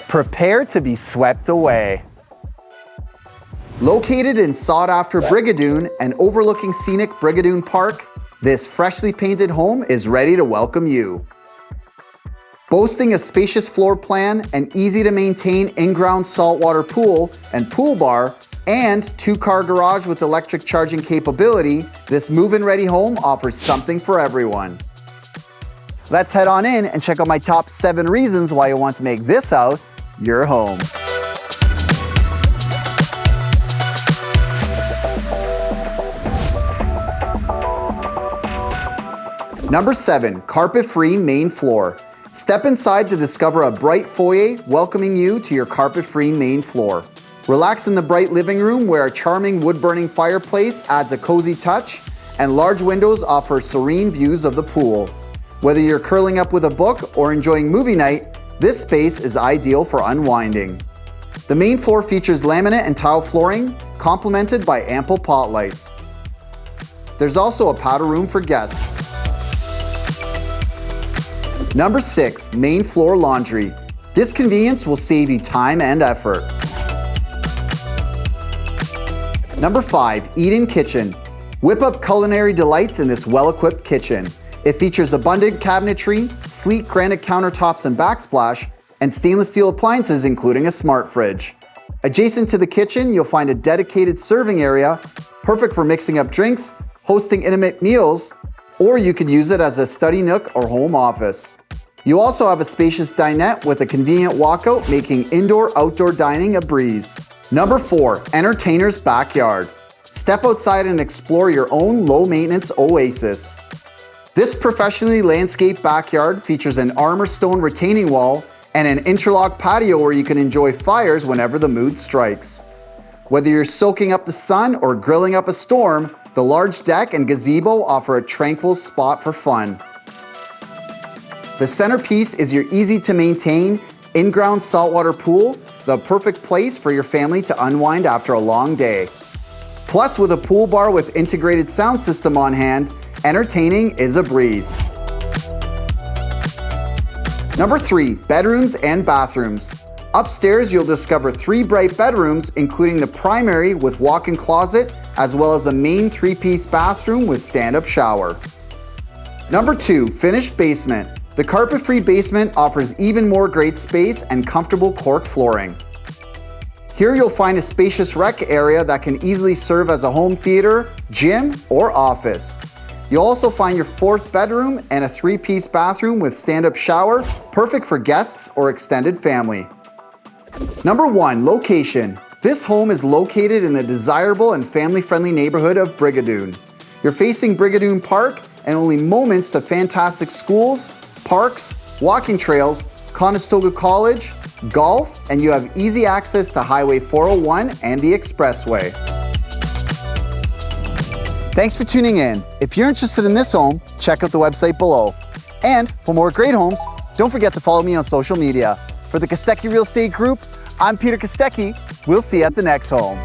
Prepare to be swept away. Located in sought-after Brigadoon and overlooking scenic Brigadoon Park, this freshly painted home is ready to welcome you. Boasting a spacious floor plan, an easy-to-maintain in-ground saltwater pool and pool bar, and two-car garage with electric charging capability, this move-in ready home offers something for everyone. Let's head on in and check out my top 7 reasons why you want to make this house your home. Number 7, carpet-free main floor. Step inside to discover a bright foyer welcoming you to your carpet-free main floor. Relax in the bright living room where a charming wood-burning fireplace adds a cozy touch and large windows offer serene views of the pool. Whether you're curling up with a book or enjoying movie night, this space is ideal for unwinding. The main floor features laminate and tile flooring, complemented by ample pot lights. There's also a powder room for guests. Number 6, main floor laundry. This convenience will save you time and effort. Number 5, eat-in kitchen. Whip up culinary delights in this well-equipped kitchen. It features abundant cabinetry, sleek granite countertops and backsplash, and stainless steel appliances including a smart fridge. Adjacent to the kitchen, you'll find a dedicated serving area, perfect for mixing up drinks, hosting intimate meals, or you could use it as a study nook or home office. You also have a spacious dinette with a convenient walkout, making indoor-outdoor dining a breeze. Number 4, entertainer's backyard. Step outside and explore your own low-maintenance oasis. This professionally landscaped backyard features an armor stone retaining wall and an interlock patio where you can enjoy fires whenever the mood strikes. Whether you're soaking up the sun or grilling up a storm, the large deck and gazebo offer a tranquil spot for fun. The centerpiece is your easy-to-maintain, in-ground saltwater pool, the perfect place for your family to unwind after a long day. Plus, with a pool bar with integrated sound system on hand, entertaining is a breeze. Number 3, bedrooms and bathrooms. Upstairs, you'll discover 3 bright bedrooms, including the primary with walk-in closet, as well as a main 3-piece bathroom with stand-up shower. Number 2, finished basement. The carpet-free basement offers even more great space and comfortable cork flooring. Here you'll find a spacious rec area that can easily serve as a home theater, gym, or office. You'll also find your 4th bedroom and a 3-piece bathroom with stand-up shower, perfect for guests or extended family. Number 1, location. This home is located in the desirable and family-friendly neighborhood of Brigadoon. You're facing Brigadoon Park and only moments to fantastic schools, parks, walking trails, Conestoga College, golf, and you have easy access to Highway 401 and the Expressway. Thanks for tuning in. If you're interested in this home, check out the website below. And for more great homes, don't forget to follow me on social media. For the Kostecki Real Estate Group, I'm Peter Kostecki. We'll see you at the next home.